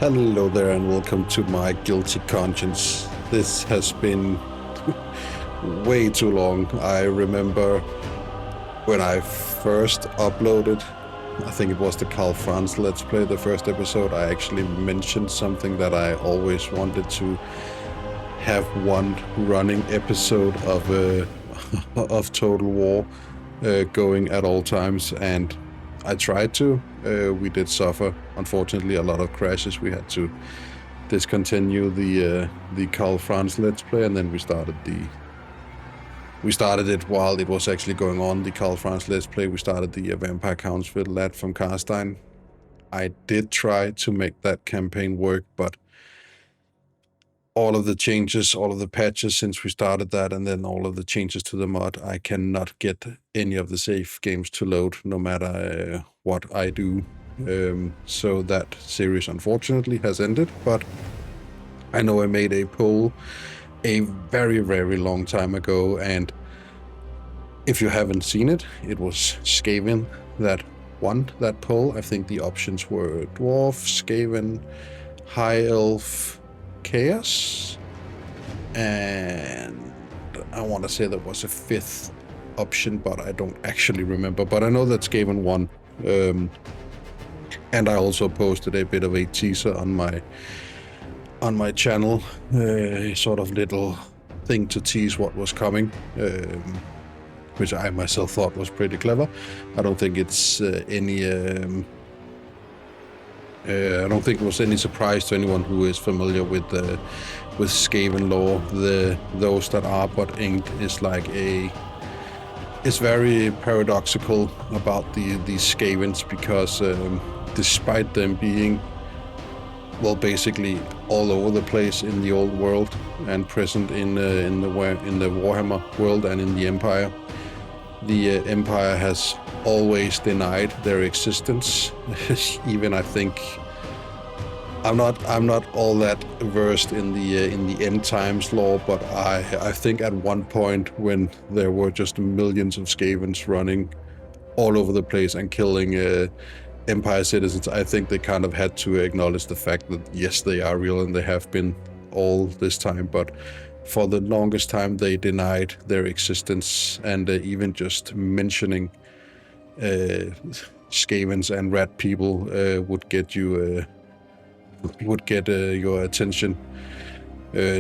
Hello there and welcome to my guilty conscience. This has been way too long. I remember when I first uploaded, I think it was the Carl Franz Let's Play, the first episode, I actually mentioned something that I always wanted to have one running episode of of Total War going at all times, and I tried to. We did suffer, unfortunately, a lot of crashes. We had to discontinue the Carl Franz Let's Play, and then we started it while it was actually going on. The Carl Franz Let's Play. We started the Vampire Counts with lad from Carstein. I did try to make that campaign work, but all of the changes, all of the patches since we started that, and then all of the changes to the mod, I cannot get any of the save games to load, no matter what I do. So that series unfortunately has ended, but I know I made a poll a very, very long time ago, and if you haven't seen it, it was Skaven that won that poll. I think the options were Dwarf, Skaven, High Elf, Chaos, and I want to say there was a fifth option, but I don't actually remember. But I know that Skaven won, and I also posted a bit of a teaser on my channel, a sort of little thing to tease what was coming, which I myself thought was pretty clever. I don't think it's I don't think it was any surprise to anyone who is familiar with Skaven lore. Those that are but ain't is like it's very paradoxical about these Skavens, because despite them being, well, basically all over the place in the old world and present in the Warhammer world and in the Empire, the Empire has always denied their existence. Even I think I'm not all that versed in the end times lore, but I think at one point when there were just millions of Skavens running all over the place and killing Empire citizens, I think they kind of had to acknowledge the fact that yes, they are real and they have been all this time, but for the longest time they denied their existence, and even just mentioning Skavens and rat people would get your attention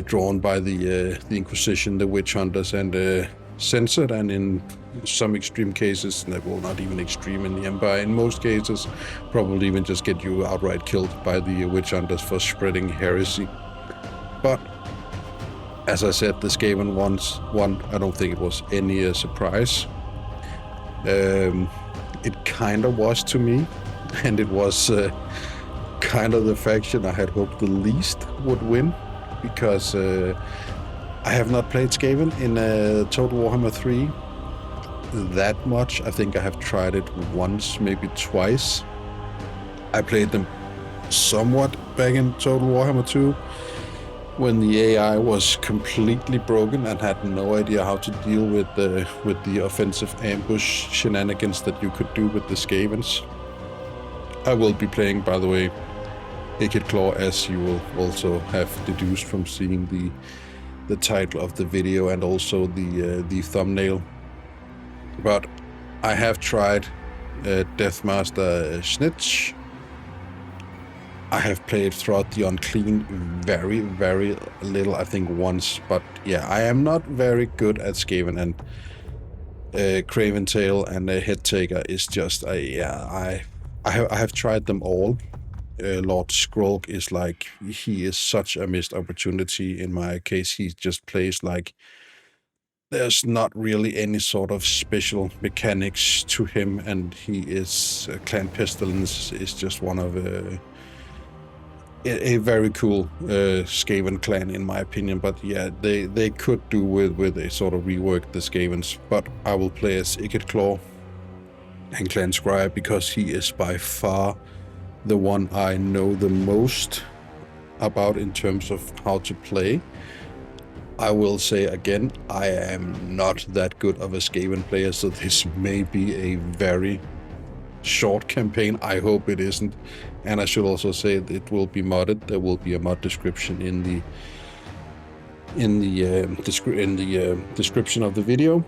drawn by the Inquisition, the witch hunters, and censored, and in some extreme cases, well, not even extreme in the Empire, in most cases probably even just get you outright killed by the witch hunters for spreading heresy. But as I said, the Skaven won. I don't think it was any surprise. It kind of was to me, and it was kind of the faction I had hoped the least would win, because I have not played Skaven in Total Warhammer 3 that much. I think I have tried it once, maybe twice. I played them somewhat back in Total Warhammer 2, when the AI was completely broken and had no idea how to deal with the offensive ambush shenanigans that you could do with the Skavens. I will be playing, by the way, Ikit Claw, as you will also have deduced from seeing the title of the video and also the thumbnail. But I have tried Deathmaster Snitch. I have played throughout the Unclean very, very little, I think once, but yeah, I am not very good at Skaven, and Craven Tail and Head Taker is just I have tried them all. Lord Skrulk is like, he is such a missed opportunity in my case. He just plays like there's not really any sort of special mechanics to him, and he is Clan Pestilence is just one of a very cool Skaven clan, in my opinion. But yeah, they could do with a sort of rework the Skavens. But I will play as Ikit Claw and Clan Scribe, because he is by far the one I know the most about in terms of how to play. I will say again, I am not that good of a Skaven player, so this may be a very short campaign. I hope it isn't, And I should also say it will be modded. There will be a mod description in the description of the video.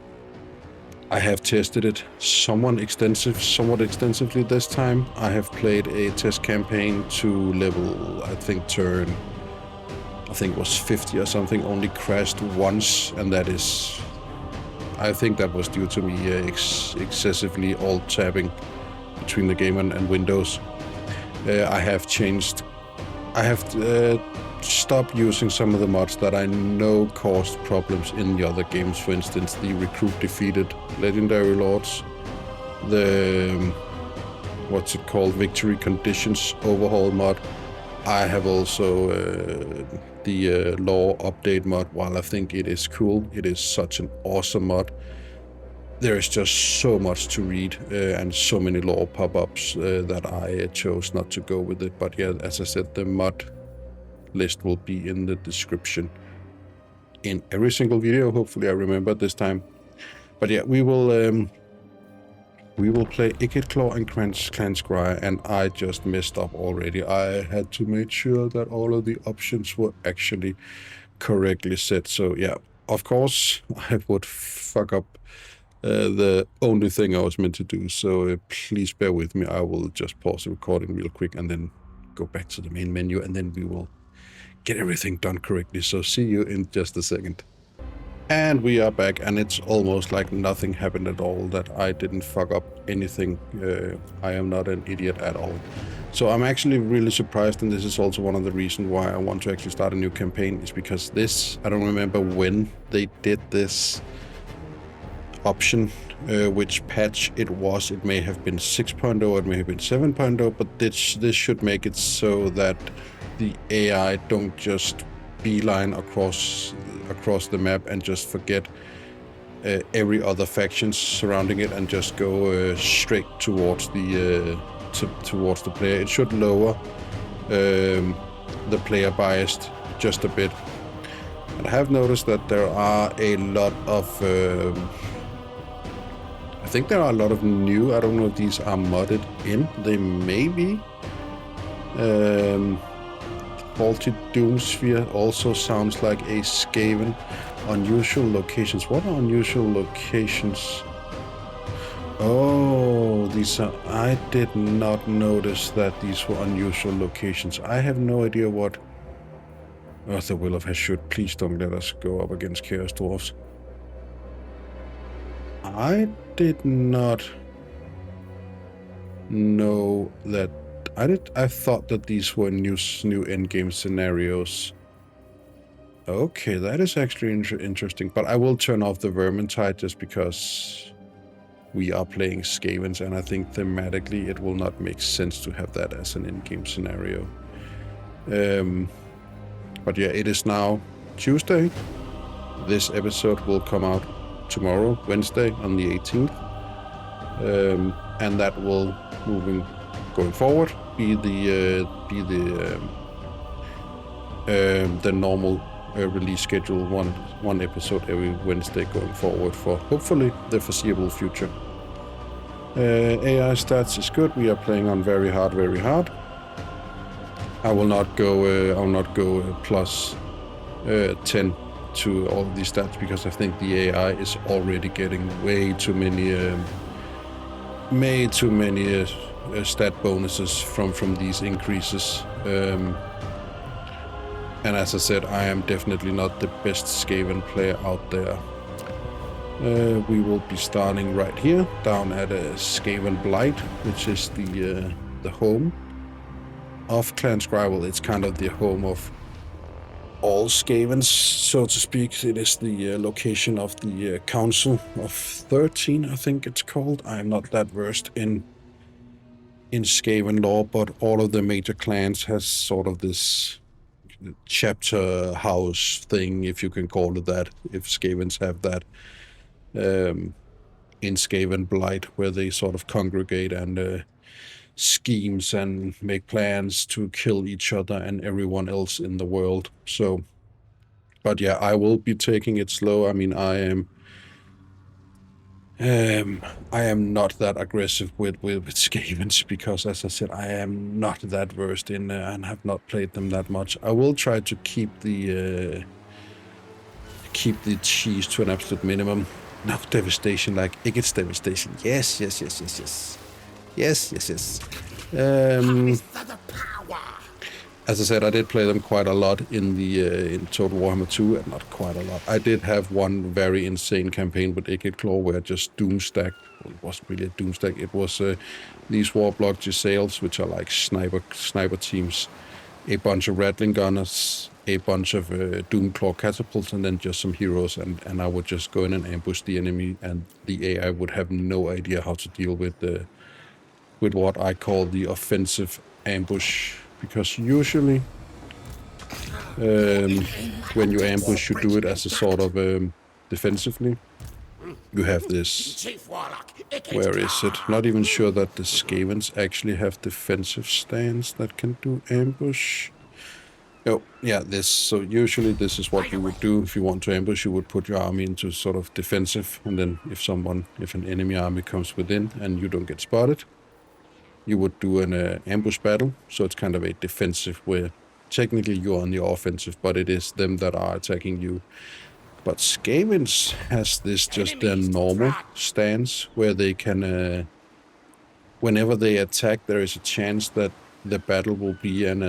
I have tested it somewhat extensively this time. I have played a test campaign to level, I think it was 50 or something, only crashed once, and that is, I think that was due to me excessively alt-tabbing between the game and Windows. I have stopped using some of the mods that I know caused problems in the other games. For instance, the Recruit Defeated Legendary Lords, the what's it called, Victory Conditions Overhaul mod. I have also the Lore Update mod. While I think it is cool, it is such an awesome mod. There is just so much to read and so many lore pop-ups that I chose not to go with it. But yeah, as I said, the mod list will be in the description in every single video. Hopefully I remember this time. But yeah, we will play Ikit Claw and Clan Scryer, and I just messed up already. I had to make sure that all of the options were actually correctly set. So yeah, of course I would fuck up the only thing I was meant to do. So please bear with me. I will just pause the recording real quick and then go back to the main menu, and then we will get everything done correctly. So see you in just a second. And we are back, and it's almost like nothing happened at all, that I didn't fuck up anything. I am not an idiot at all. So I'm actually really surprised, and this is also one of the reasons why I want to actually start a new campaign, is because this, I don't remember when they did this option, which patch it was. It may have been 6.0, it may have been 7.0, but this should make it so that the AI don't just beeline across the map and just forget every other faction surrounding it and just go straight towards the player. It should lower the player bias just a bit. And I have noticed that there are a lot of I think there are a lot of new, I don't know if these are modded in, they may be. Faulty Doomsphere also sounds like a Skaven. Unusual locations. What are unusual locations? Oh, these are... I did not notice that these were unusual locations. I have no idea what... Oh, the Will of Hashut, please don't let us go up against Chaos Dwarfs. I did not know that. I thought that these were new endgame scenarios. Okay, that is actually interesting. But I will turn off the Vermintide just because we are playing Skavens, and I think thematically it will not make sense to have that as an endgame scenario. But yeah, it is now Tuesday. This episode will come out tomorrow, Wednesday, on the 18th. And that will, going forward, be the normal release schedule, one episode every Wednesday going forward for hopefully the foreseeable future. AI stats is good. We are playing on very hard. I will not go plus 10 to all of these stats, because I think the AI is already getting way too many stat bonuses from these increases. And as I said, I am definitely not the best Skaven player out there. We will be starting right here, down at Skaven Blight, which is the home of Clan Scryer. It's kind of the home of all Skavens, so to speak. It is the location of the Council of 13, I think it's called. I am not that versed in Skaven lore, but all of the major clans has sort of this chapter house thing, if you can call it that, if Skavens have that, in Skaven Blight, where they sort of congregate and schemes and make plans to kill each other and everyone else in the world. So, but yeah, I will be taking it slow. I mean, I am I am not that aggressive with Skavens because, as I said, I am not that versed in and have not played them that much. I will try to keep the cheese to an absolute minimum. No devastation like Ikit's devastation. Yes. As I said, I did play them quite a lot in the in Total Warhammer 2, and not quite a lot. I did have one very insane campaign with Ikit Claw where I just doomstacked. Well, it wasn't really a doomstack. It was these Warblock Giselles, which are like sniper teams, a bunch of Rattling Gunners, a bunch of Doomclaw catapults, and then just some heroes. And I would just go in and ambush the enemy, and the AI would have no idea how to deal with what I call the offensive ambush. Because usually, when you ambush, you do it as a sort of defensively. You have this. Where is it? Not even sure that the Skavens actually have defensive stance that can do ambush. Oh, yeah, this. So usually this is what you would do if you want to ambush. You would put your army into sort of defensive, and then if an enemy army comes within and you don't get spotted, you would do an ambush battle. So it's kind of a defensive where technically you're on the offensive, but it is them that are attacking you. But Skavens has this just their normal stance where they can, whenever they attack, there is a chance that the battle will be an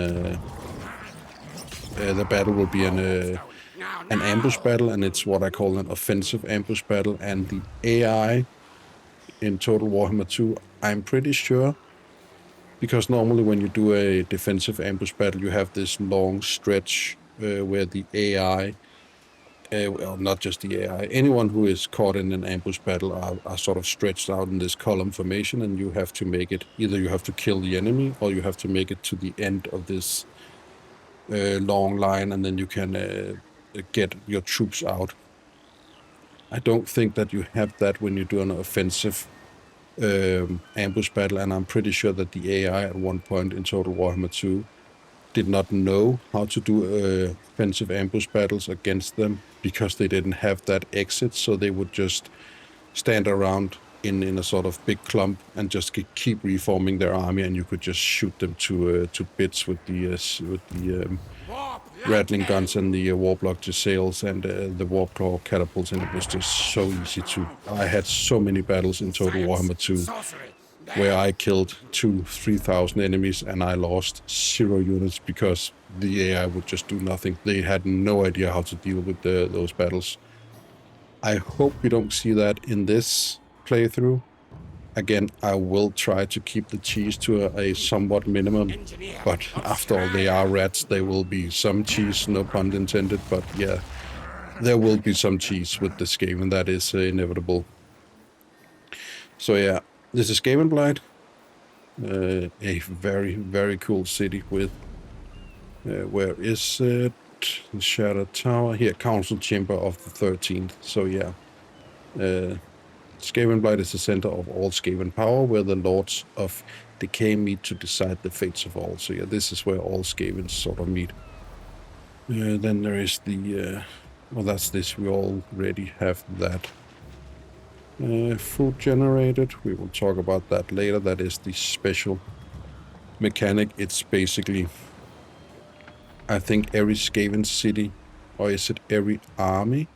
ambush battle, and it's what I call an offensive ambush battle. And the AI in Total Warhammer 2, I'm pretty sure, because normally when you do a defensive ambush battle, you have this long stretch where the AI, well, not just the AI, anyone who is caught in an ambush battle are sort of stretched out in this column formation, and you have to make it, either you have to kill the enemy or you have to make it to the end of this long line, and then you can get your troops out. I don't think that you have that when you do an offensive ambush battle, and I'm pretty sure that the AI at one point in Total Warhammer 2 did not know how to do offensive ambush battles against them because they didn't have that exit, so they would just stand around in a sort of big clump and just keep reforming their army, and you could just shoot them to bits with the Rattling guns and the Warblock Giselles and the Warclaw catapults, and it was just so easy to. I had so many battles in Total Warhammer 2 where I killed 2,000-3,000 enemies and I lost 0 units because the AI would just do nothing. They had no idea how to deal with those battles. I hope we don't see that in this playthrough. Again, I will try to keep the cheese to a somewhat minimum, but after all, they are rats. There will be some cheese, no pun intended, but yeah, there will be some cheese with the Skaven. That is inevitable. So yeah, this is Skavenblight, a very, very cool city with, where is it? The Shattered Tower. Here, Council Chamber of the 13th. So yeah, Skavenblight is the center of all Skaven power, where the Lords of Decay meet to decide the fates of all. So yeah, this is where all Skavens sort of meet. Then there is the, well, that's this. We already have that. Food generated. We will talk about that later. That is the special mechanic. It's basically, I think, every Skaven city, or is it every army?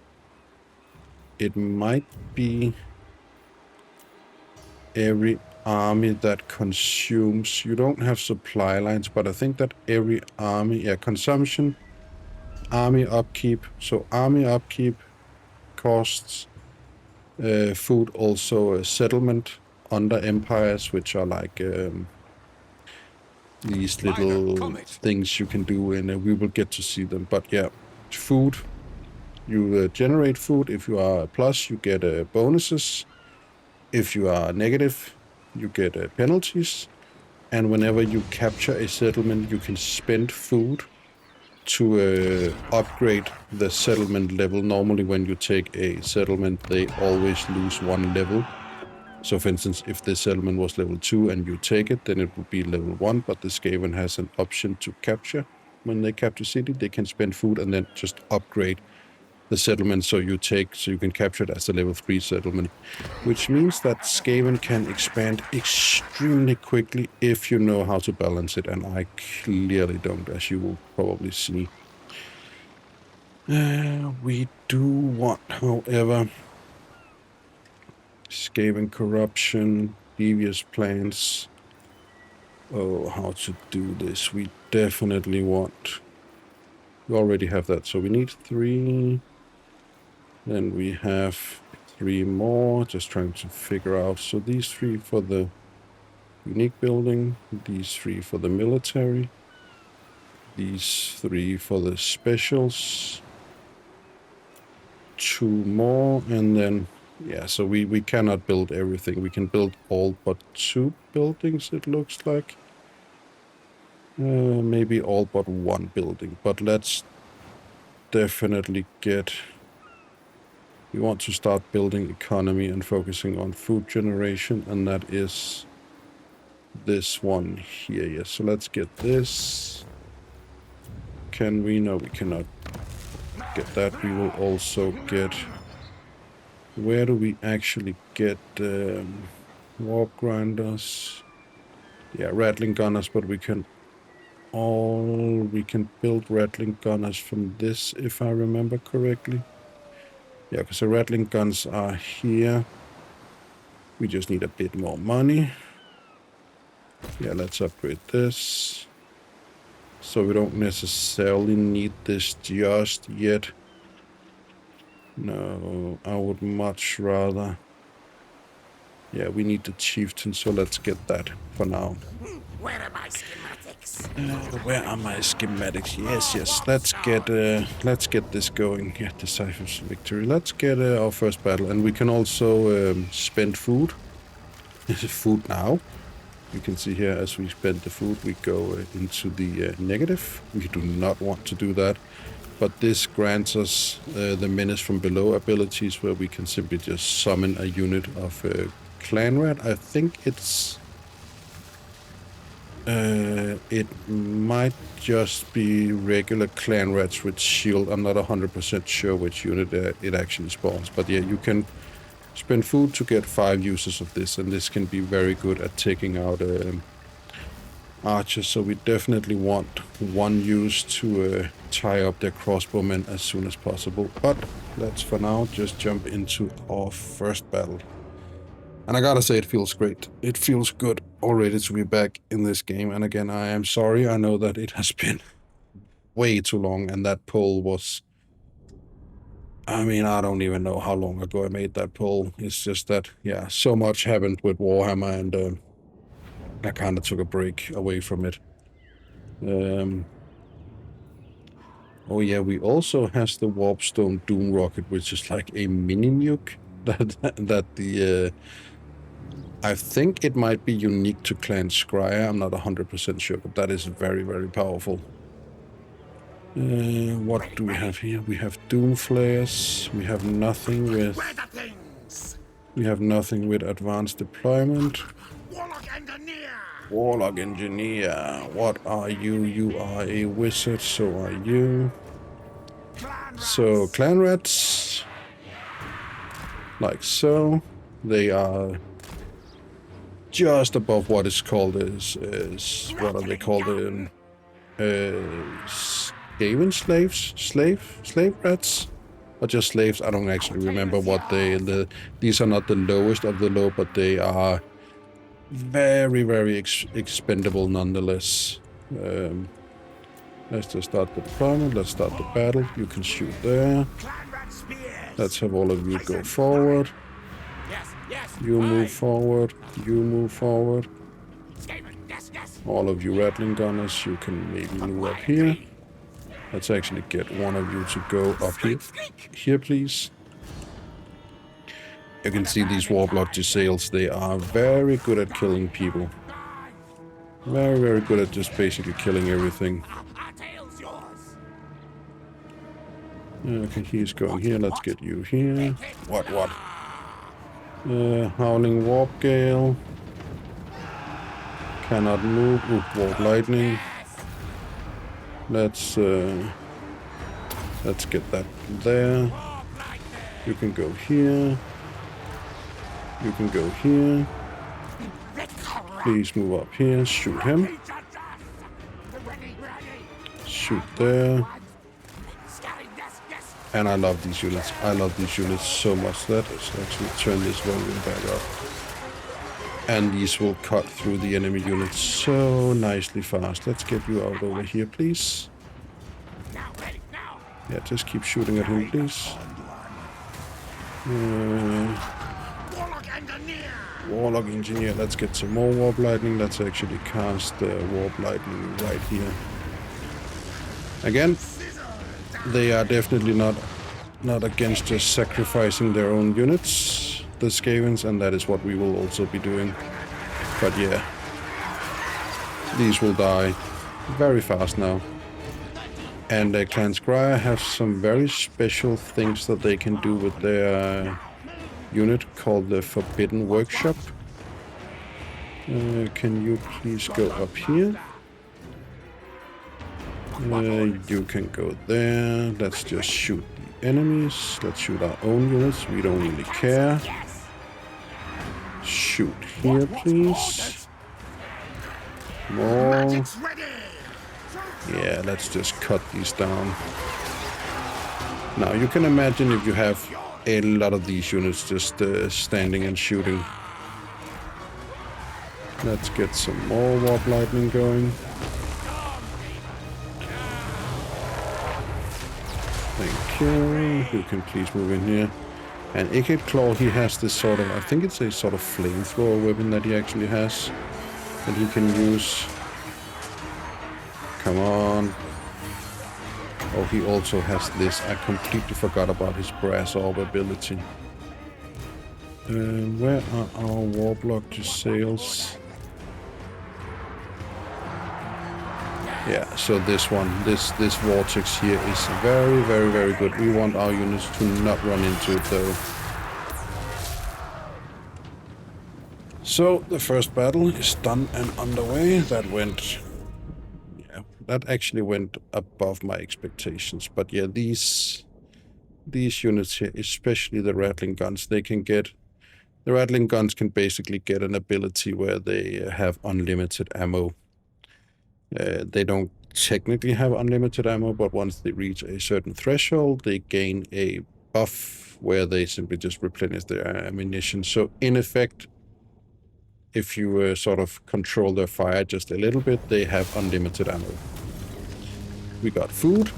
It might be every army that consumes. You don't have supply lines, but I think that every army, yeah, consumption, army upkeep. So army upkeep costs food, also settlement under empires, which are like these little things you can do, and we will get to see them. But yeah, food, you generate food. If you are a plus, you get bonuses. If you are negative, you get penalties. And whenever you capture a settlement, you can spend food to upgrade the settlement level. Normally when you take a settlement, they always lose 1 level. So for instance, if the settlement was level 2 and you take it, then it would be level 1, but the Skaven has an option to capture. When they capture city, they can spend food and then just upgrade the settlement, so you can capture it as a level 3 settlement, which means that Skaven can expand extremely quickly if you know how to balance it, and I clearly don't, as you will probably see. We do want, however, Skaven corruption, devious plans. Oh, how to do this? We definitely want. We already have that, so we need 3. Then we have 3 more, just trying to figure out. So these 3 for the unique building, these 3 for the military, these 3 for the specials, 2 more, and then, yeah, so we cannot build everything. We can build all but 2 buildings, it looks like. Maybe all but 1 building, but let's definitely get... We want to start building economy and focusing on food generation, and that is this one here. Yes, so let's get this. Can we? No, we cannot get that. We will also get... Where do we actually get warp grinders? Yeah, rattling gunners, but we can build rattling gunners from this, if I remember correctly. Yeah, because the rattling guns are here. We just need a bit more money. Yeah, let's upgrade this. So we don't necessarily need this just yet. No, I would much rather... Yeah, we need the chieftain, so let's get that for now. Where are my schematics? Where are my schematics? Yes. Let's get this going. Yeah, decisive victory. Let's get our first battle, and we can also spend food. This is food now. You can see here, as we spend the food, we go into the negative. We do not want to do that. But this grants us the menace from below abilities, where we can simply just summon a unit of clan rat. I think it's... it might just be regular clan rats with shield. I'm not 100% sure which unit it actually spawns. But yeah, you can spend food to get 5 uses of this, and this can be very good at taking out archers. So we definitely want 1 use to tie up their crossbowmen as soon as possible. But let's for now just jump into our first battle. And I gotta say, it feels great. It feels good already to be back in this game. And again, I am sorry. I know that it has been way too long, and that poll was... I mean, I don't even know how long ago I made that poll. It's just that, yeah, so much happened with Warhammer, and I kind of took a break away from it. Oh yeah, we also has the Warpstone Doom Rocket, which is like a mini nuke that the... I think it might be unique to Clan Scryer. I'm not 100% sure, but that is very, very powerful. What do we have here? We have Doom Flares. We have nothing with... We have nothing with advanced deployment. Warlock Engineer. What are you? You are a wizard, so are you. So, clan rats. Like so. They are just above what is called is what are they called? Skaven slaves? Slave rats? Or just slaves? I don't actually remember what these are not the lowest of the low, but they are very, very expendable nonetheless. Let's just start the deployment. Let's start the battle. You can shoot there. Let's have all of you go forward. You move forward. You move forward. All of you rattling gunners, you can maybe move up here. Let's actually get one of you to go up here. Here, please. You can see these Warblood Gisales. They are very good at killing people. Very, very good at just basically killing everything. Okay, he's going here. Let's get you here. What? Howling Warp Gale. Cannot move. Warp Lightning. Let's Let's get that there. You can go here. You can go here. Please move up here. Shoot him. Shoot there. And I love these units. I love these units so much. Let's actually turn this volume back up. And these will cut through the enemy units so nicely fast. Let's get you out over here, please. Yeah, just keep shooting at him, please. Warlock Engineer. Let's get some more Warp Lightning. Let's actually cast Warp Lightning right here. Again, they are definitely not against just sacrificing their own units, the Skavens, and that is what we will also be doing. But yeah, these will die very fast now. And Clan Scryer have some very special things that they can do with their unit called the Forbidden Workshop. Can you please go up here? You can go there. Let's just shoot the enemies. Let's shoot our own units. We don't really care. Shoot here, please. More. Yeah, let's just cut these down. Now, you can imagine if you have a lot of these units just standing and shooting. Let's get some more Warp Lightning going. Thank you. You can please move in here. And Ikit Claw, he has this sort of, I think it's a sort of flamethrower weapon that he actually has. That he can use. Come on. Oh, he also has this. I completely forgot about his brass orb ability. Where are our Warblock sails? Yeah, so this one, this vortex here is very, very, very good. We want our units to not run into it though. So the first battle is done and underway. That actually went above my expectations. But yeah, these units here, especially the Rattling Guns, the Rattling Guns can basically get an ability where they have unlimited ammo. They don't technically have unlimited ammo, but once they reach a certain threshold, they gain a buff where they simply just replenish their ammunition. So in effect, if you sort of control their fire just a little bit, they have unlimited ammo. We got food.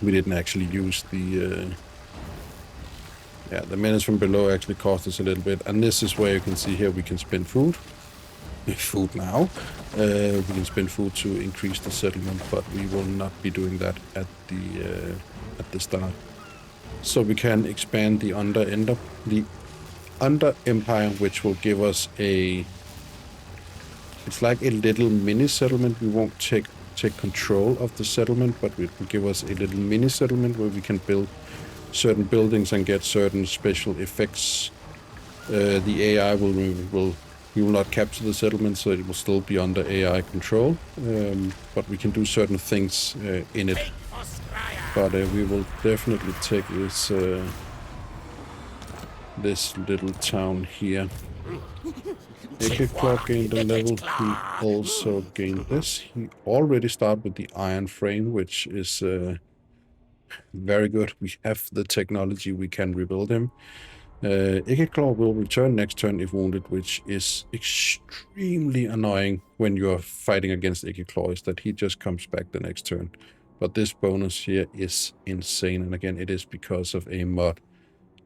We didn't actually use the menace from below actually cost us a little bit. And this is where you can see here we can spend food. Food now. We can spend food to increase the settlement, but we will not be doing that at the start. So we can expand the under empire, which will give us it's like a little mini settlement. We won't take control of the settlement, but it will give us a little mini settlement where we can build certain buildings and get certain special effects. The AI we will not capture the settlement, so it will still be under AI control, but we can do certain things in it. But we will definitely take this little town here. Ikit Claw gained a level. He also gained this. He already started with the iron frame, which is very good. We have the technology. We can rebuild him. Ikit Claw will return next turn if wounded, which is extremely annoying when you're fighting against Ikit Claw, is that he just comes back the next turn. But this bonus here is insane, and again, it is because of a mod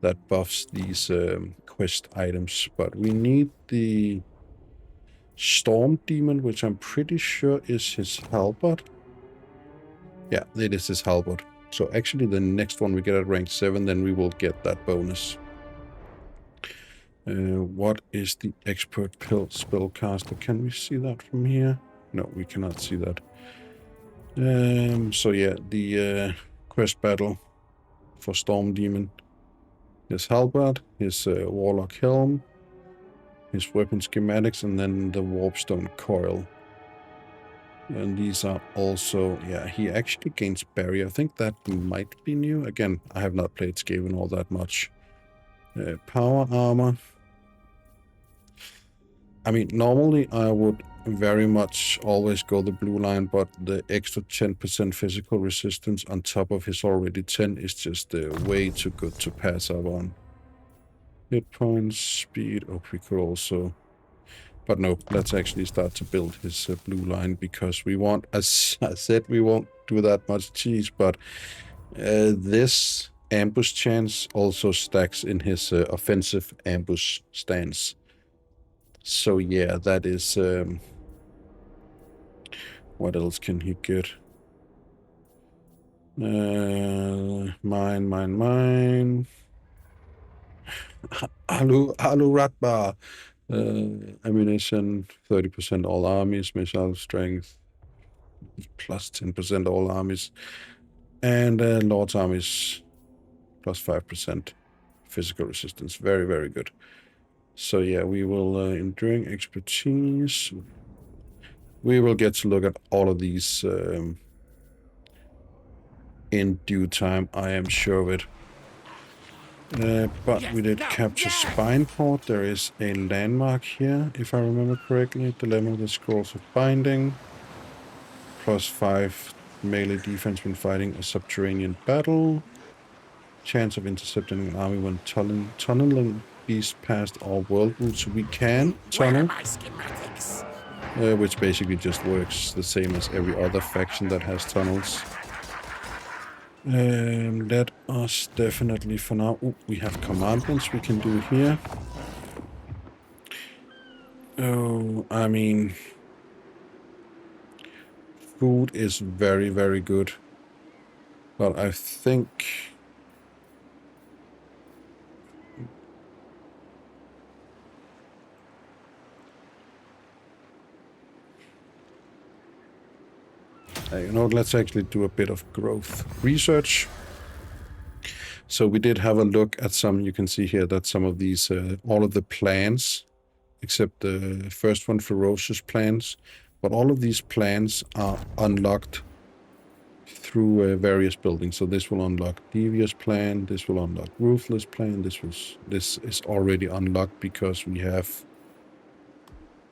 that buffs these quest items. But we need the Storm Demon, which I'm pretty sure is his halberd. Yeah, it is his halberd. So actually the next one we get at rank 7, then we will get that bonus. What is the expert spellcaster? Can we see that from here? No, we cannot see that. So yeah, the quest battle for Storm Demon. His halberd, his warlock helm, his weapon schematics, and then the warpstone coil. And these are also, yeah, he actually gains barrier. I think that might be new. Again, I have not played Skaven all that much. Power armor. I mean, normally I would very much always go the blue line, but the extra 10% physical resistance on top of his already 10 is just way too good to pass up on. Hit points, speed. Oh, we could also... But no, let's actually start to build his blue line, because we want, as I said, we won't do that much cheese, but this ambush chance also stacks in his offensive ambush stance. So yeah, that is... what else can he get? Mine. Alu Ratbar. Ammunition, 30% all armies, missile strength, plus 10% all armies, and Lord's armies, plus 5% physical resistance. Very, very good. So yeah, we will, enduring expertise. We will get to look at all of these in due time, I am sure of it. But we did capture Spineport. There is a landmark here, if I remember correctly. Dilemma of the Scrolls of Binding. Plus 5 melee defense when fighting a subterranean battle. Chance of intercepting an army when tunneling beast past our world route. So we can tunnel. Which basically just works the same as every other faction that has tunnels. Let us definitely for now... Ooh, we have commandments we can do here. Oh, I mean... Food is very, very good. But I think... you know, let's actually do a bit of growth research. So we did have a look at some, you can see here that some of these, all of the plans, except the first one, ferocious plans, but all of these plans are unlocked through various buildings. So this will unlock devious plan, this will unlock ruthless plan, this is already unlocked because we have,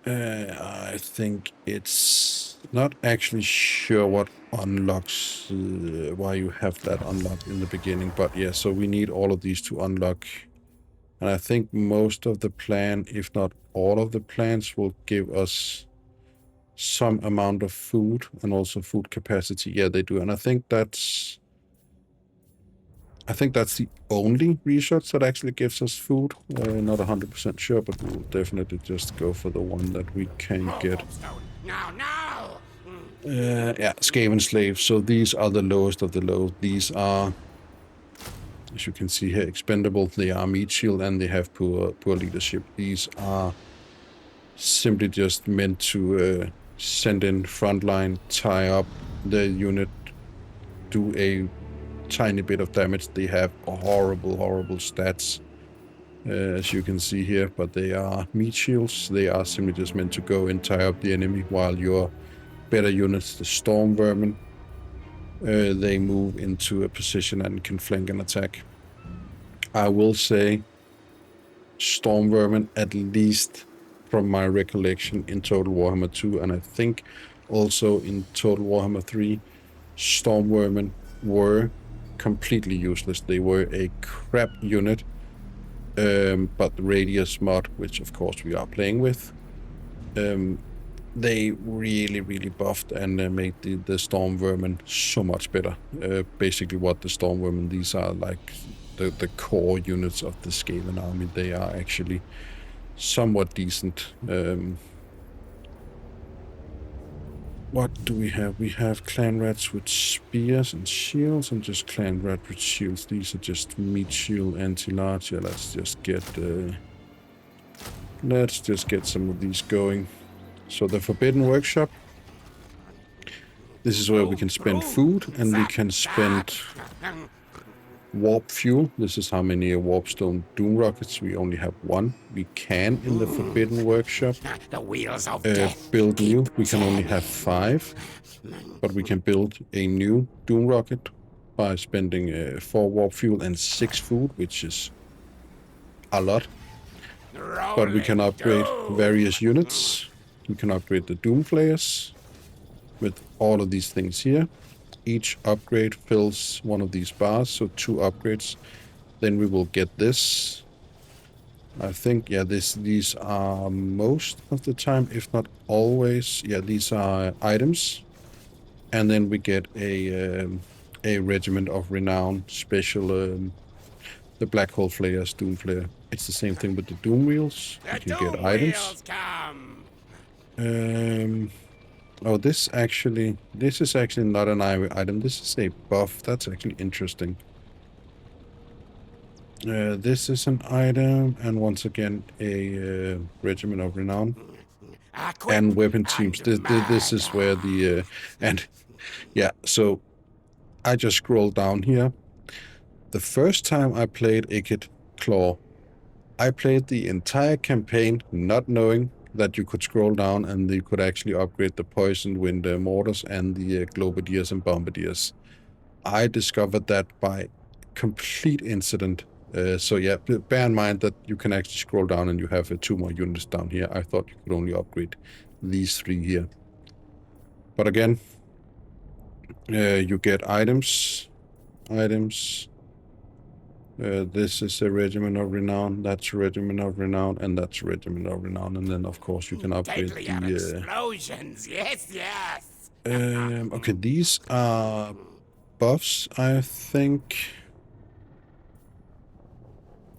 I think it's not actually sure what unlocks, why you have that unlocked in the beginning, but yeah, so we need all of these to unlock. And I think most of the plan, if not all of the plans, will give us some amount of food and also food capacity. Yeah, they do. And I think that's the only research that actually gives us food. Not 100% sure, but we'll definitely just go for the one that we can get. Yeah, Skaven slaves. So these are the lowest of the low. These are, as you can see here, expendable. They are meat shield and they have poor leadership. These are simply just meant to send in frontline, tie up the unit, do a tiny bit of damage. They have horrible stats, as you can see here, but they are meat shields. They are simply just meant to go and tie up the enemy, while your better units, the storm vermin, they move into a position and can flank and attack. I will say storm vermin, at least from my recollection in Total Warhammer 2, and I think also in Total Warhammer 3, storm vermin were completely useless. They were a crap unit, but the Radious mod, which of course we are playing with, they really buffed and made the storm vermin so much better. Basically what the storm vermin, these are like the core units of the Skaven army. They are actually somewhat decent. What do we have? We have clan rats with spears and shields, and just clan rat with shields. These are just meat shield anti-large. Yeah, let's just get some of these going. So the Forbidden Workshop. This is where we can spend food, and we can spend warp fuel. This is how many warpstone doom rockets. We only have one. We can, in the Forbidden Workshop, The wheels of death build new. keep We can only have 5, but we can build a new doom rocket by spending 4 warp fuel and 6 food, which is a lot. But we can upgrade various units. We can upgrade the doom flayers with all of these things here. Each upgrade fills one of these bars, so 2 upgrades. Then we will get this. I think, yeah, these are most of the time, if not always. Yeah, these are items. And then we get a Regiment of Renown special, the Black Hole Flayers, Doom Flayer. It's the same thing with the Doom Wheels. You can get items. Oh, this is actually not an item. This is a buff. That's actually interesting. This is an item, and once again, a Regiment of Renown. And weapon teams. This is where the... and, yeah, so I just scroll down here. The first time I played Ikit Claw, I played the entire campaign not knowing that you could scroll down and you could actually upgrade the poisoned wind mortars and the globadiers and bombardiers. I discovered that by complete incident. So yeah, bear in mind that you can actually scroll down and you have 2 more units down here. I thought you could only upgrade these 3 here. But again, you get items. This is a Regiment of Renown, that's a Regiment of Renown, and that's a Regiment of Renown. And then, of course, you can upgrade the... explosions, yes. Okay, these are buffs, I think.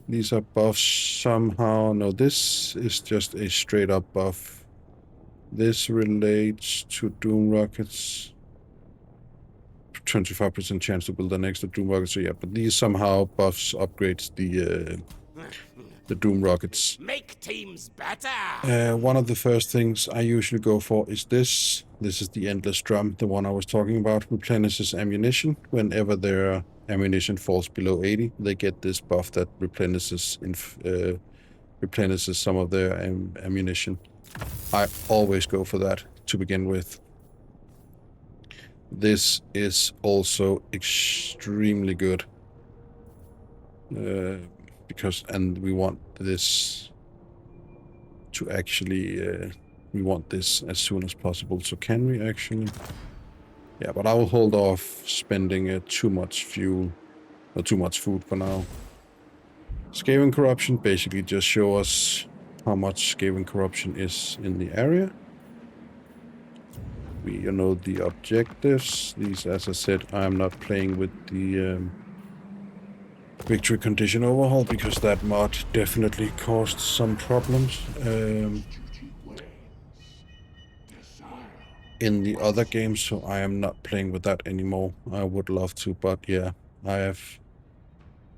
These are buffs somehow. No, this is just a straight-up buff. This relates to Doom Rockets. 25% chance to build an extra Doom Rocket. So yeah, but these somehow buffs upgrades the Doom Rockets. Make teams better. One of the first things I usually go for is this. This is the Endless Drum, the one I was talking about. Replenishes ammunition. Whenever their ammunition falls below 80, they get this buff that replenishes some of their ammunition. I always go for that to begin with. This is also extremely good. And we want this to actually, we want this as soon as possible. So can we actually, yeah, but I will hold off spending too much fuel or too much food for now. Skaven corruption basically just show us how much Skaven corruption is in the area. We know the objectives. These, as I said, I am not playing with the victory condition overhaul because that mod definitely caused some problems in the other games, so I am not playing with that anymore. I would love to, but yeah, I have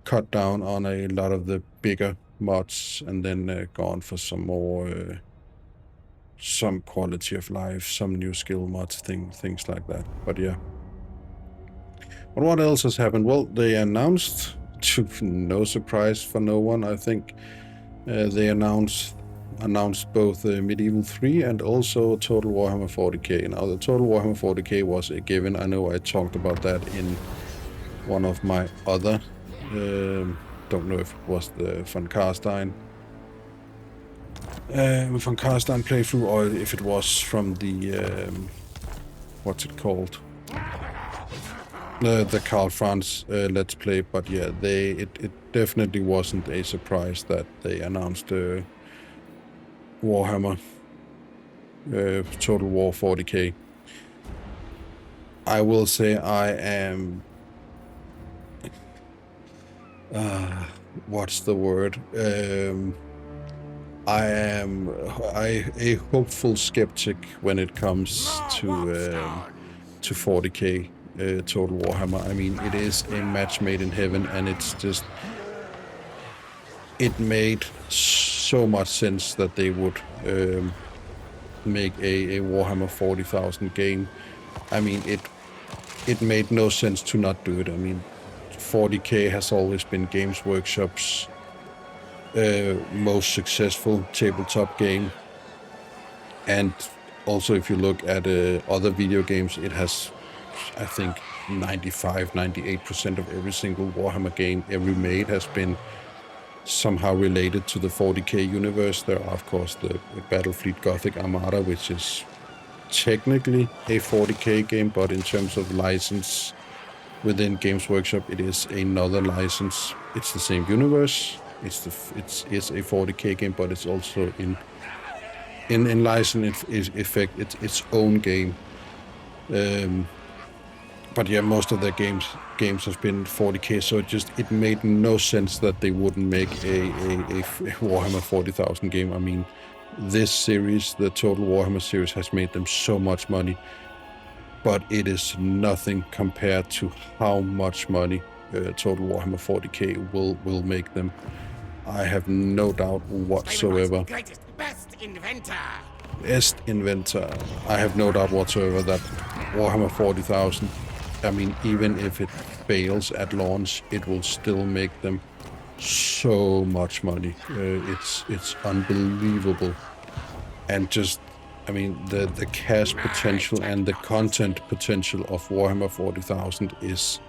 cut down on a lot of the bigger mods and then gone for some more some quality of life, some new skill mods, things like that. But yeah. But what else has happened? Well, they announced, to no surprise for no one, I think, they announced both Medieval 3 and also Total Warhammer 40k. Now, the Total Warhammer 40k was a given. I know I talked about that in one of my other, don't know if it was the Von Carstein playthrough, or if it was from the what's it called, the Karl Franz Let's Play. But yeah, it definitely wasn't a surprise that they announced Warhammer Total War 40k. I will say I am what's the word? I am a hopeful skeptic when it comes to 40k Total Warhammer. I mean, it is a match made in heaven, and it's just, it made so much sense that they would make a Warhammer 40,000 game. I mean, it made no sense to not do it. I mean, 40k has always been Games Workshop's most successful tabletop game. And also, if you look at other video games, it has, I think, 95-98% of every single Warhammer game ever made has been somehow related to the 40k universe. There are, of course, the Battlefleet Gothic Armada, which is technically a 40k game, but in terms of license within Games Workshop, it is another license. It's the same universe. It's a 40k game, but it's also in license effect it's its own game. But yeah, most of their games have been 40k, so it made no sense that they wouldn't make a Warhammer 40,000 game. I mean, this series, the Total Warhammer series, has made them so much money, but it is nothing compared to how much money Total Warhammer 40k will make them. I have no doubt whatsoever. Greatest, best inventor. Best inventor. I have no doubt whatsoever that Warhammer 40,000, I mean, even if it fails at launch, it will still make them so much money. It's unbelievable. And just, I mean, the cash potential and the content potential of Warhammer 40,000 is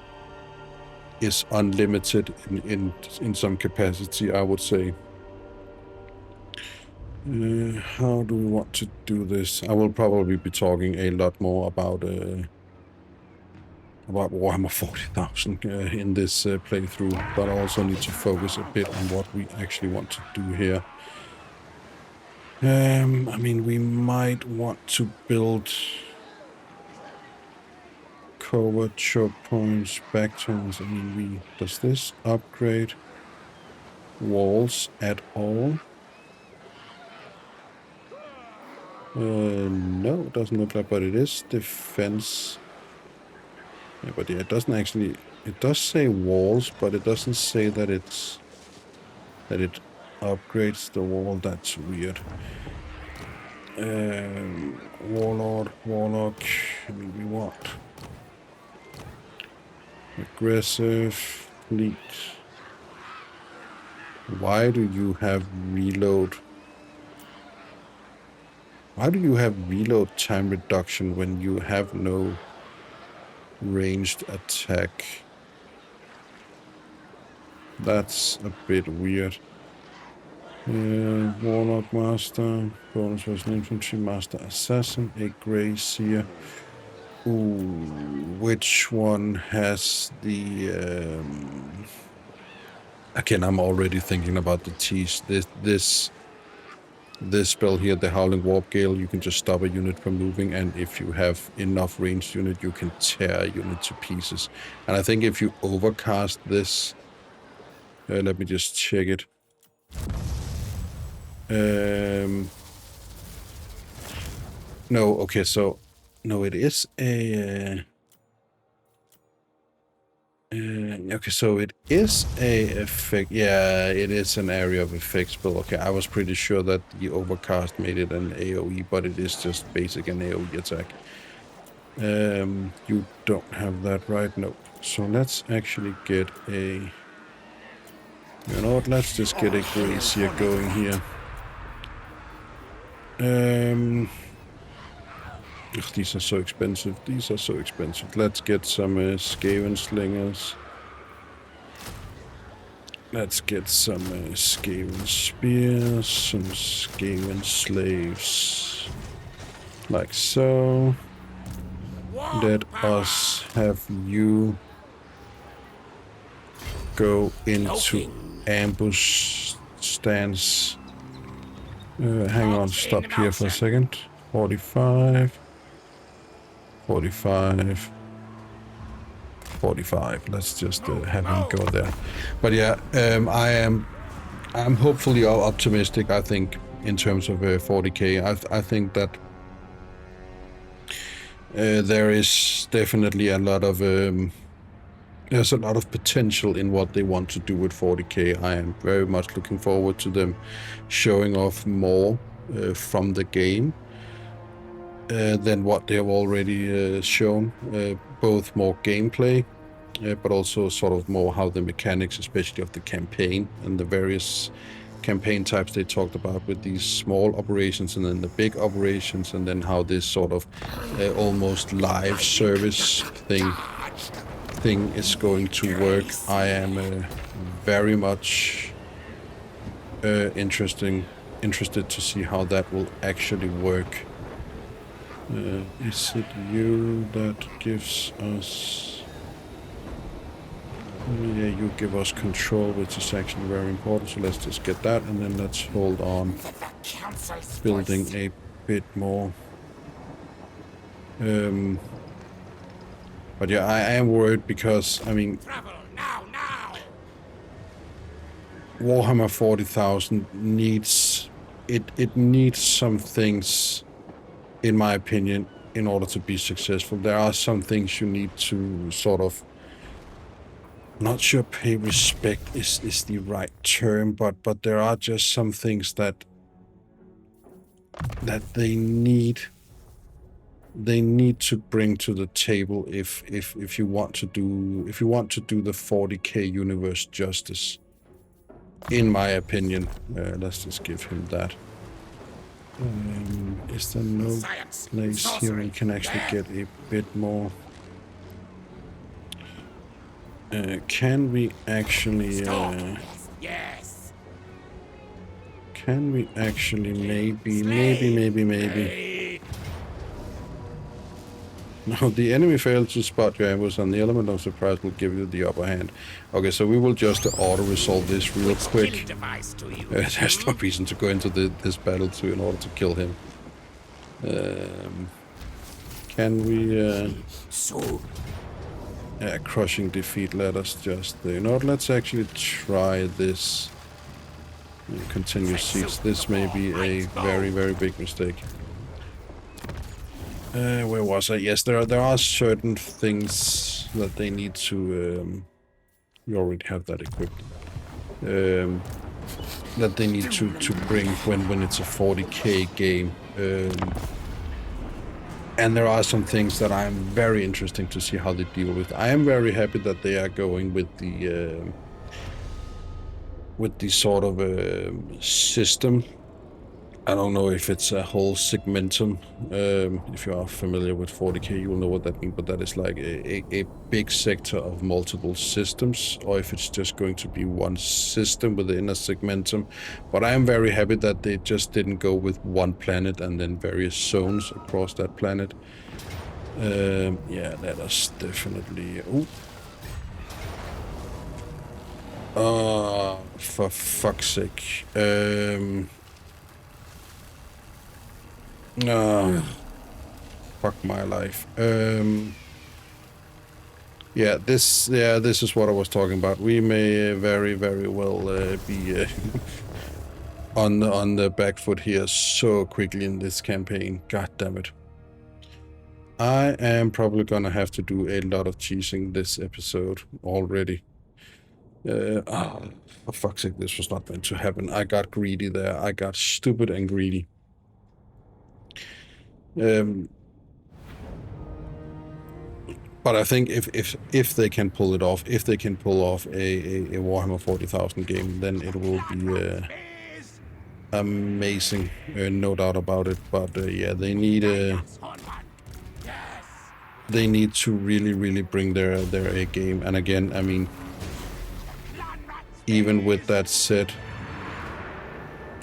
unlimited in some capacity, I would say. How do we want to do this? I will probably be talking a lot more about Warhammer 40,000 in this playthrough, but I also need to focus a bit on what we actually want to do here. I mean, we might want to build covert choke points, back turns. I mean, does this upgrade walls at all? No, it doesn't look like, but it is defense. Yeah, but yeah, it doesn't actually. It does say walls, but it doesn't say that it upgrades the wall. That's weird. Warlock. I mean, we want aggressive fleet. Why do you have reload? Why do you have reload time reduction when you have no ranged attack? That's a bit weird. Warlock Master, bonus versus Infantry Master Assassin, a Grey Seer. Ooh, which one has the... Again, I'm already thinking about the tease. This spell here, the Howling Warp Gale, you can just stop a unit from moving, and if you have enough ranged unit, you can tear a unit to pieces. And I think if you overcast this... let me just check it. No, okay, so... No, it is a... okay, so it is a effect. Yeah, it is an area of effect spell. Okay, I was pretty sure that the overcast made it an AoE, but it is just basic an AoE attack. You don't have that, right? No. So let's actually get a... You know what? Let's just get a Gracier going here. Ugh, these are so expensive. These are so expensive. Let's get some Skaven slingers. Let's get some Skaven spears, some Skaven slaves. Like so. Let us have you go into ambush stance. Hang on, stop here for a second. 45. 45. Let's just have him go there. But yeah, I'm hopefully optimistic. I think in terms of 40k, I think that there is definitely a lot of there's a lot of potential in what they want to do with 40k. I am very much looking forward to them showing off more from the game than what they have already shown. Both more gameplay but also sort of more how the mechanics, especially of the campaign and the various campaign types they talked about with these small operations and then the big operations, and then how this sort of almost live service thing is going to work. I am very much interested to see how that will actually work. Is it you that gives us... Yeah, you give us control, which is actually very important, so let's just get that, and then let's hold on building a bit more. But yeah, I am worried because, I mean, Warhammer 40,000 needs... It needs some things, in my opinion, in order to be successful. There are some things you need to sort of... Not sure pay respect is the right term, but there are just some things that they need to bring to the table if you want to do the 40k universe justice, in my opinion. Let's just give him that. Is there no place here we can actually get a bit more? Can we actually maybe... No, the enemy failed to spot your ambush, and the element of surprise will give you the upper hand. Okay, so we will just auto-resolve this real quick. There's no reason to go into this battle in order to kill him. Can we... crushing defeat, let us just... you know what, let's actually try this. Continue siege. This may be a very, very big mistake. Where was I? Yes, there are certain things that they need to... we already have that equipped. That they need to bring when it's a 40k game. And there are some things that I'm very interested to see how they deal with. I am very happy that they are going with the sort of system. I don't know if it's a whole segmentum. If you are familiar with 40k, you will know what that means, but that is like a big sector of multiple systems, or if it's just going to be one system within a segmentum. But I am very happy that they just didn't go with one planet and then various zones across that planet. Yeah, let us definitely... for fuck's sake. Fuck my life. Yeah, this is what I was talking about. We may very, very well be on the back foot here so quickly in this campaign. God damn it. I am probably gonna have to do a lot of cheesing this episode already. For fuck's sake, this was not meant to happen. I got greedy there. I got stupid and greedy. But I think if they can pull it off, if they can pull off a Warhammer 40,000 game, then it will be amazing, no doubt about it. But yeah, they need to really bring their A game. And again, I mean, even with that said,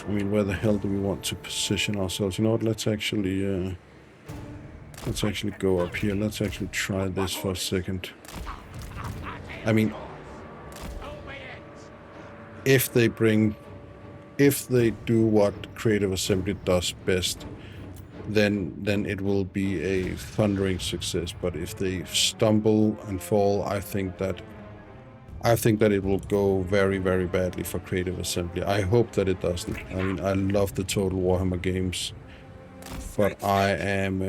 I mean, where the hell do we want to position ourselves? You know what? Let's actually go up here. Let's actually try this for a second. I mean, if they do what Creative Assembly does best, then it will be a thundering success. But if they stumble and fall, I think that it will go very, very badly for Creative Assembly. I hope that it doesn't. I mean, I love the Total Warhammer games, but I am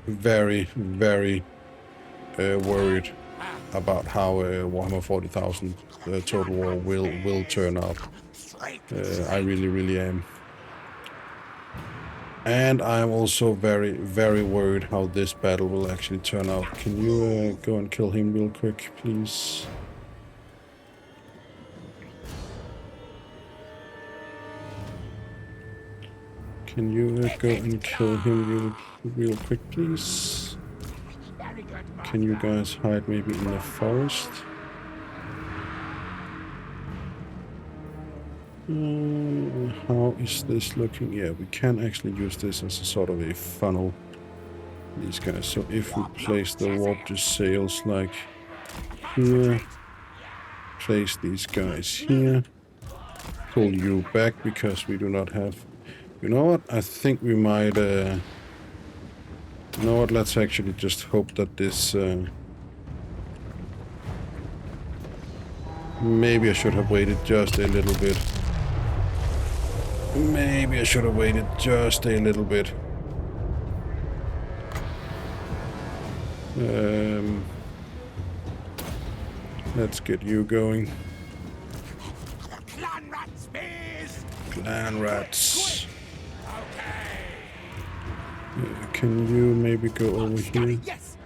very, very worried about how Warhammer 40,000 Total War will turn out. I really, really am. And I'm also very, very worried how this battle will actually turn out. Can you go and kill him real quick, please? Can you go and kill him real quick, please? Can you guys hide maybe in the forest? How is this looking? Yeah, we can actually use this as a sort of a funnel. These guys. So if we place the warp to sails like here, place these guys here, pull you back because we do not have. You know what? I think we might. You know what? Let's actually just hope that this. Maybe I should have waited just a little bit. Maybe I should have waited just a little bit. Let's get you going. Clan rat spears. Clan rats. Okay. Can you maybe go over here? Yes.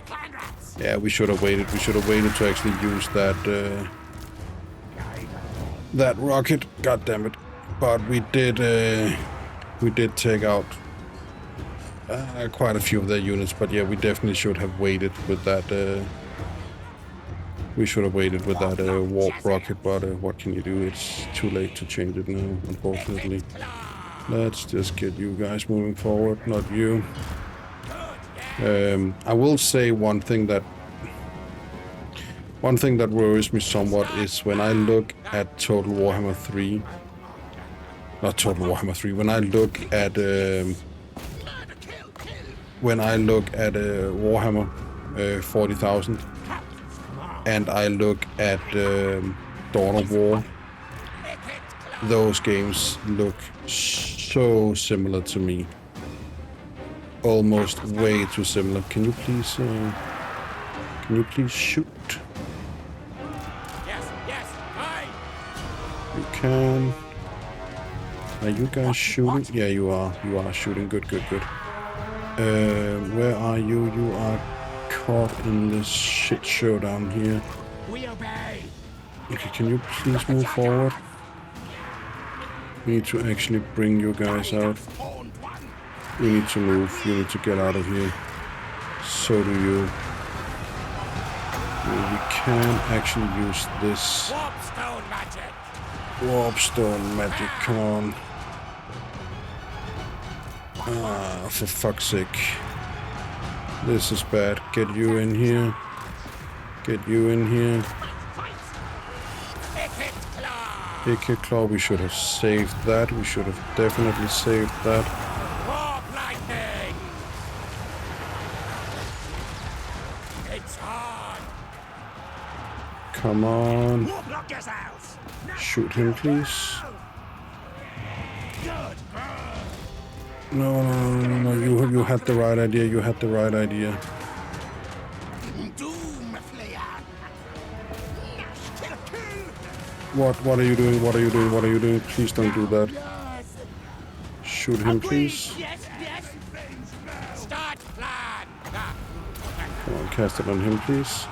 Clan rats. Yeah, we should have waited. We should have waited to actually use that that rocket. God damn it! But we did take out quite a few of their units. But yeah, we definitely should have waited with that. We should have waited with that warp rocket. But what can you do? It's too late to change it now, unfortunately. Let's just get you guys moving forward, not you. I will say one thing that worries me somewhat is when I look at Total Warhammer 3. Not Total Warhammer 3. When I look at Warhammer 40,000, and I look at Dawn of War. Those games look so similar to me. Almost way too similar. Can you please shoot? Yes. Aye. You can. Are you guys shooting? Yeah, you are. You are shooting. Good. Where are you? You are caught in this shit show down here. We obey. Okay, can you please move forward? We need to actually bring you guys out. You need to move. You need to get out of here. So do you. We can actually use this Warpstone magic. warpstone magic. Come on. Ah, for fuck's sake. This is bad. Get you in here. Get you in here. Ikit Claw, we should have saved that. We should have definitely saved that. Warp lightning. It's on. Come on. Lock yourselves. Shoot him, please. Good. No. You had the right idea. You had the right idea. Doom Flayer. What are you doing? What are you doing? What are you doing? Please don't do that. Shoot him, please. Yes. Start plan. Come on, cast it on him, please.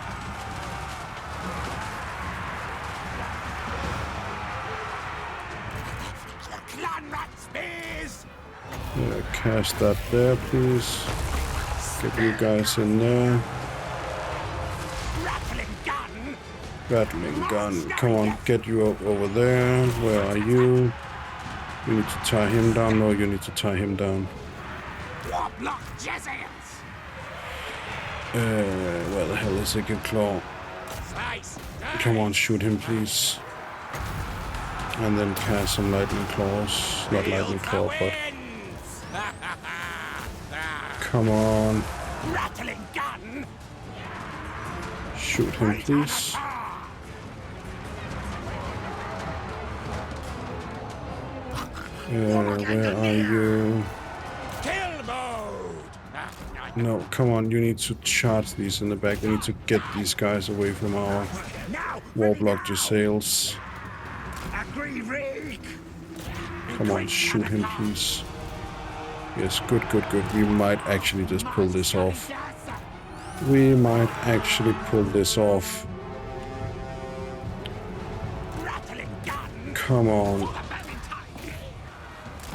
Clan rat spears. Yeah, cast that there, please. Get you guys in there. Rattling gun. Rattling gun. Come on, get you up over there. Where are you? You need to tie him down. No, you need to tie him down. Warp lock Jesuits. Where the hell is Ikit Claw? Slice. Come on, shoot him, please. And then cast some lightning claws. Not lightning claw, but come on. Rattling gun. Shoot him, please. Where are you? Kill mode. No, come on. You need to charge these in the back. We need to get these guys away from our Now. warblock sails. Agree, Reek. Come on, shoot him, please. Yes, good. We might actually just pull this off. We might actually pull this off. Come on.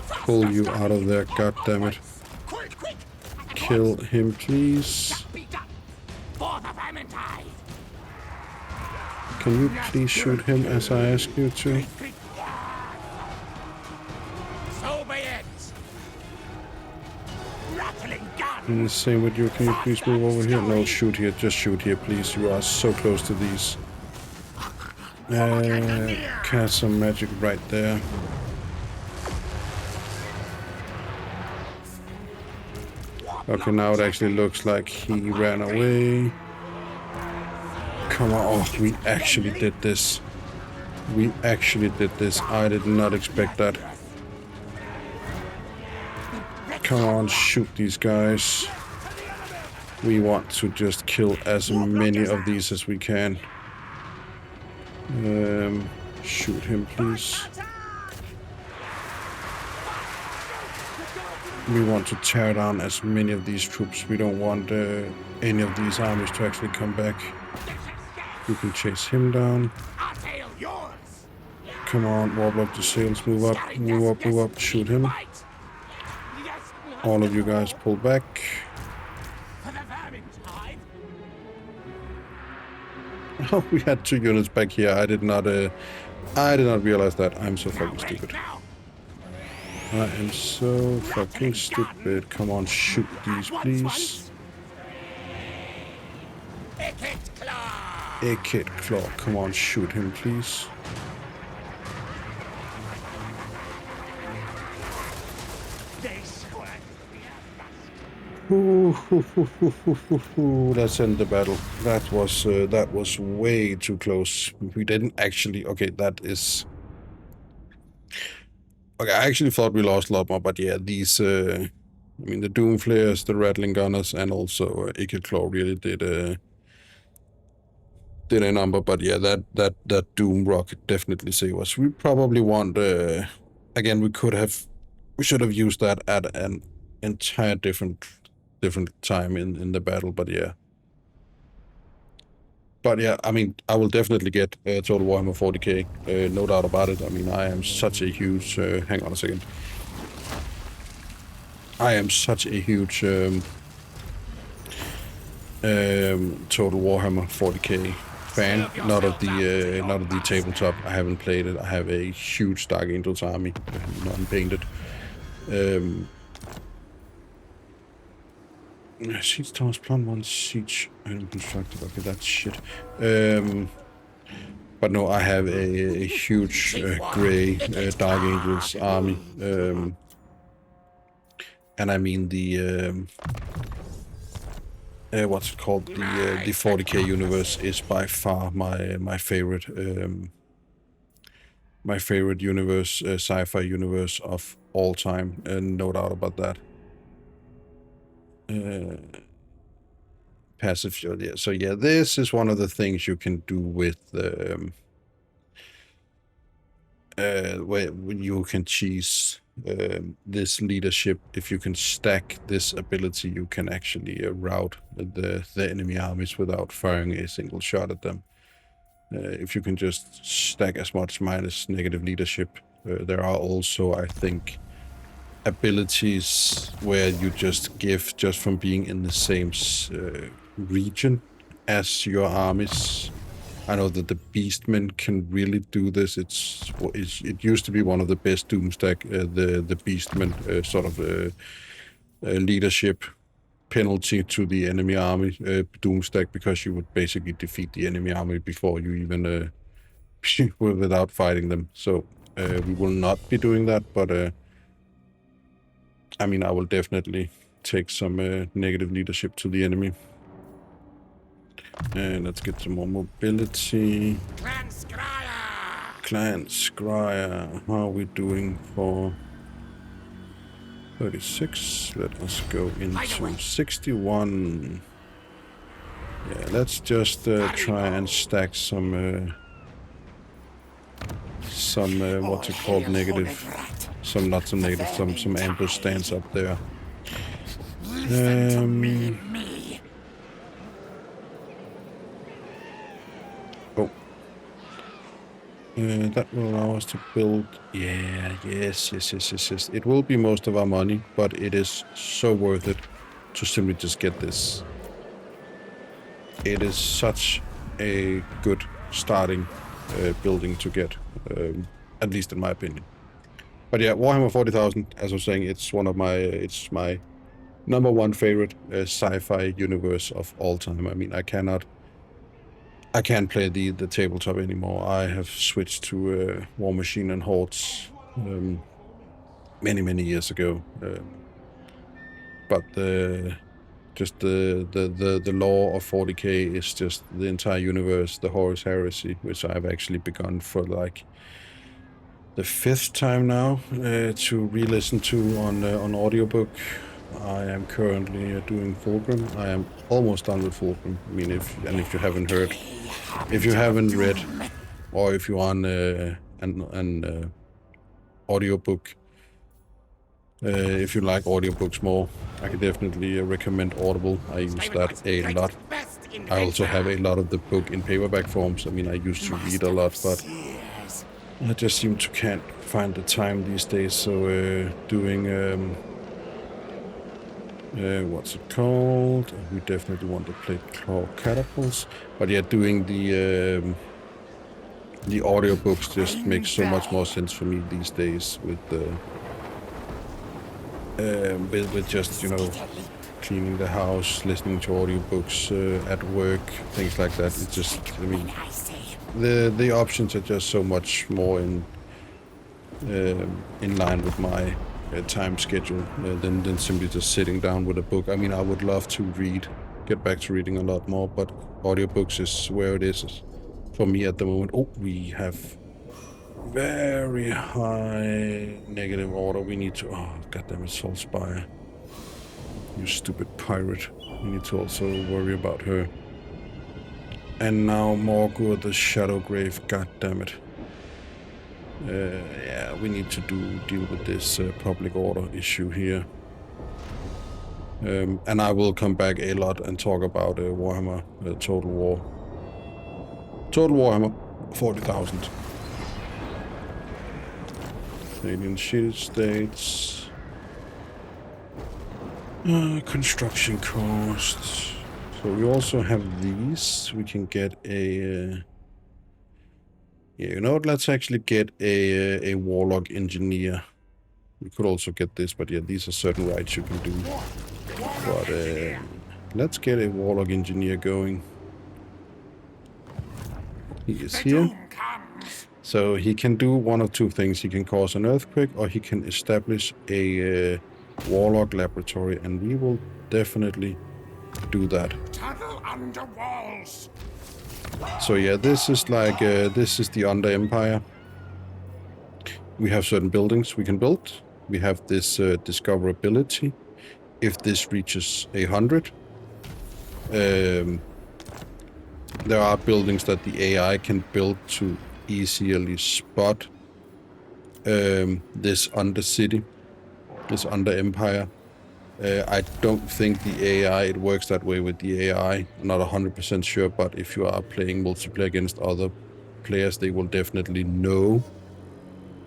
Pull you out of there, goddammit. Kill him, please. Can you please shoot him as I ask you to? And the same with you. Can you please move over here? No, shoot here. Just shoot here, please. You are so close to these. Cast some magic right there. Okay, now it actually looks like he ran away. Come on. Oh, we actually did this. We actually did this. I did not expect that. Come on, shoot these guys. We want to just kill as many of these as we can. Shoot him, please. We want to tear down as many of these troops. We don't want any of these armies to actually come back. We can chase him down. Come on, wobble up the sails, move up, shoot him. All of you guys pull back. Oh, we had 2 units back here. I did not realize that. I'm so fucking stupid. I am so fucking stupid. Come on, shoot these, please. Ikit Claw. Come on, shoot him, please. Let's end the battle. That was way too close. We didn't actually. Okay, that is. Okay, I actually thought we lost a lot more, but yeah, these. I mean, the Doom Flares, the Rattling Gunners, and also Ikit Claw really did a number. But yeah, that Doom Rocket definitely saved us. We probably want. Again, we should have used that at an entire different time in the battle, but yeah, I mean, I will definitely get Total Warhammer 40k, no doubt about it. I mean, I am such a huge hang on a second. I am such a huge Total Warhammer 40k fan. Not of the tabletop. I haven't played it. I have a huge Dark Angels army, non-painted. Siege towers, plan 1 siege item constructed. Okay, that's shit. But no, I have a huge grey Dark Angels army. And I mean the what's it called? The 40k universe is by far my favorite universe, sci-fi universe of all time, and no doubt about that. Passive shield, yeah. So yeah, this is one of the things you can do with where you can cheese this leadership. If you can stack this ability, you can actually rout the enemy armies without firing a single shot at them. If you can just stack as much minus negative leadership. There are also, I think, abilities where you just give just from being in the same region as your armies. I know that the Beastmen can really do this. It used to be one of the best Doomstack, the Beastmen sort of leadership penalty to the enemy army Doomstack, because you would basically defeat the enemy army before you even without fighting them. So we will not be doing that, but I mean, I will definitely take some negative leadership to the enemy. And let's get some more mobility. Clan Scryer. How are we doing for 36? Let us go into 61. Yeah, let's just try and stack some what's it called, negative some not some native, some ambush stands up there. Listen to me. Oh. That will allow us to build. Yeah, yes. It will be most of our money, but it is so worth it to simply just get this. It is such a good starting building to get, at least in my opinion. But yeah, Warhammer 40,000, as I was saying, it's my number one favorite sci-fi universe of all time. I mean, I can't play the tabletop anymore. I have switched to War Machine and Hordes many years ago. But the lore of 40k is just the entire universe, the Horus Heresy, which I've actually begun for like the 5th time now to re-listen to on audiobook. I am currently doing Fulgrim. I am almost done with Fulgrim. I mean, if you haven't heard, if you haven't read, or if you're on an audiobook, if you like audiobooks more, I can definitely recommend Audible. I use that a lot. I also have a lot of the book in paperback forms. I mean, I used to read a lot, but I just seem to can't find the time these days. So doing what's it called? We definitely want to play Claw Catapults, but yeah, doing the audiobooks just makes so much more sense for me these days with just, you know, cleaning the house, listening to audiobooks at work, things like that. It's just, I mean, the options are just so much more in line with my time schedule than simply just sitting down with a book. I mean, I would love to get back to reading a lot more, but audiobooks is where it is for me at the moment. Oh, we have very high negative order. We need to... Oh, goddammit, Saltspire. You stupid pirate. We need to also worry about her. And now Morgur the Shadowgrave. Goddammit. Yeah, we need to deal with this public order issue here. And I will come back a lot and talk about Warhammer Total War. Total Warhammer 40,000. Canadian Shield States. Construction costs. So we also have these. We can get a... yeah, you know what? Let's actually get a Warlock Engineer. We could also get this, but yeah, these are certain rights you can do. But let's get a Warlock Engineer going. He is here. So he can do one of two things. He can cause an earthquake, or he can establish a Warlock laboratory, and we will definitely do that. Tunnel under walls. So yeah, this is like this is the Under Empire. We have certain buildings we can build. We have this discoverability. If this reaches 100, there are buildings that the AI can build to easily spot this under city, this under empire. I don't think the AI, it works that way with the AI. I'm not 100% sure, but if you are playing multiplayer against other players, they will definitely know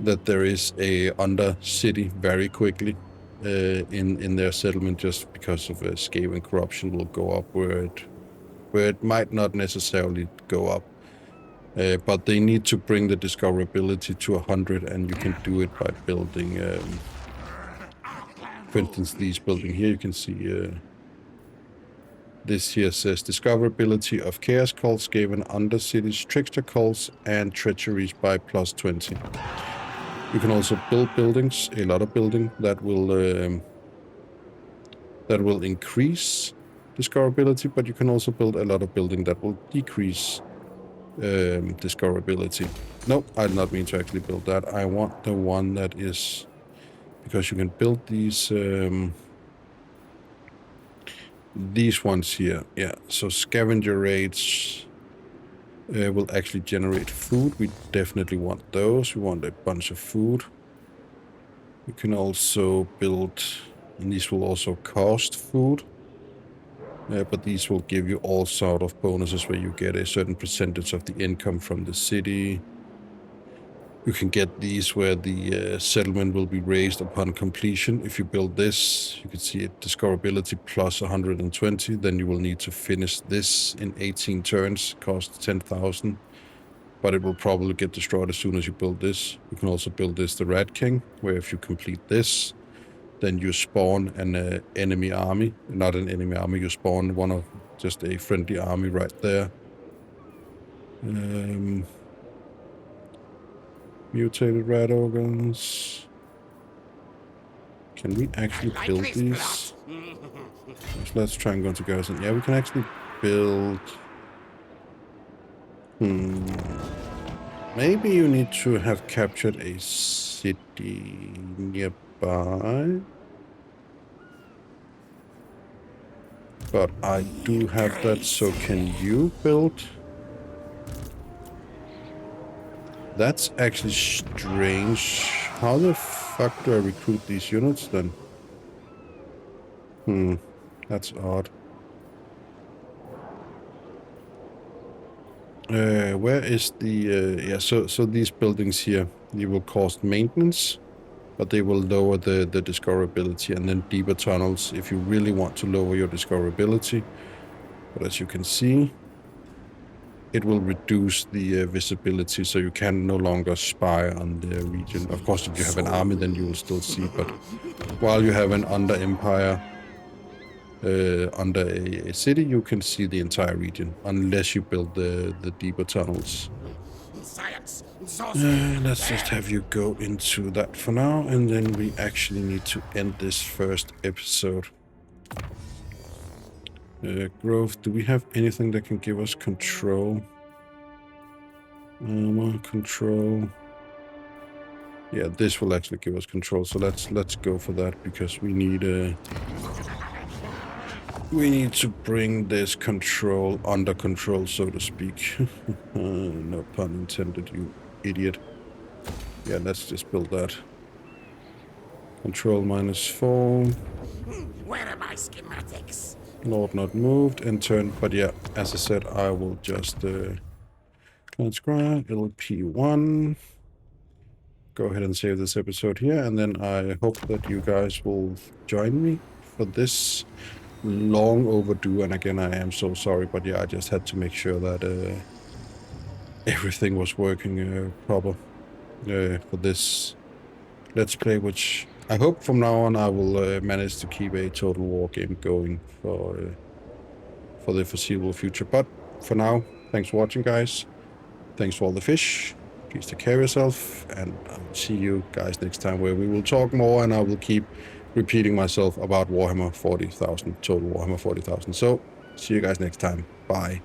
that there is a under city very quickly in their settlement, just because of Skaven corruption will go up where it might not necessarily go up. But they need to bring the discoverability to 100, and you can do it by building, for instance, these building here. You can see this here says discoverability of chaos cults, Skaven under cities, trickster cults, and treacheries by +20. You can also build buildings, a lot of building that will increase discoverability, but you can also build a lot of building that will decrease discoverability. No, I did not mean to actually build that. I want the one that is, because you can build these ones here. Yeah, so scavenger raids will actually generate food. We definitely want those. We want a bunch of food. You can also build, and these will also cost food, but these will give you all sort of bonuses where you get a certain percentage of the income from the city. You can get these where the settlement will be raised upon completion. If you build this, you can see it, discoverability plus 120, then you will need to finish this in 18 turns, cost 10,000. But it will probably get destroyed as soon as you build this. You can also build this, the Rat King, where if you complete this, then you spawn an enemy army. Not an enemy army, you spawn one of just a friendly army right there. Mutated rat organs. Can we actually build these? So let's try and go into garrison. Yeah, we can actually build... Maybe you need to have captured a city nearby. But I do have that, so can you build? That's actually strange. How the fuck do I recruit these units then? That's odd. Where is the... yeah, so these buildings here, you will cost maintenance, but they will lower the discoverability, and then deeper tunnels if you really want to lower your discoverability. But as you can see, it will reduce the visibility, so you can no longer spy on the region. Of course, if you have an army, then you will still see, but while you have an under empire, under a city, you can see the entire region, unless you build the deeper tunnels. Let's just have you go into that for now, and then we actually need to end this first episode. Growth, do we have anything that can give us control? Control. Yeah, this will actually give us control, so let's go for that, because we need to bring this control under control, so to speak. No pun intended, you idiot. Yeah, let's just build that. Control -4. Where are my schematics? Lord not moved and turn, but yeah, as I said, I will just transcribe LP1. Go ahead and save this episode here, and then I hope that you guys will join me for this long overdue, and again, I am so sorry, but yeah, I just had to make sure that everything was working proper for this Let's Play, which I hope from now on I will manage to keep a Total War game going for the foreseeable future. But for now, thanks for watching, guys. Thanks for all the fish. Please take care of yourself, and I'll see you guys next time, where we will talk more, and I will keep repeating myself about Warhammer 40,000, Total Warhammer 40,000. So, see you guys next time. Bye.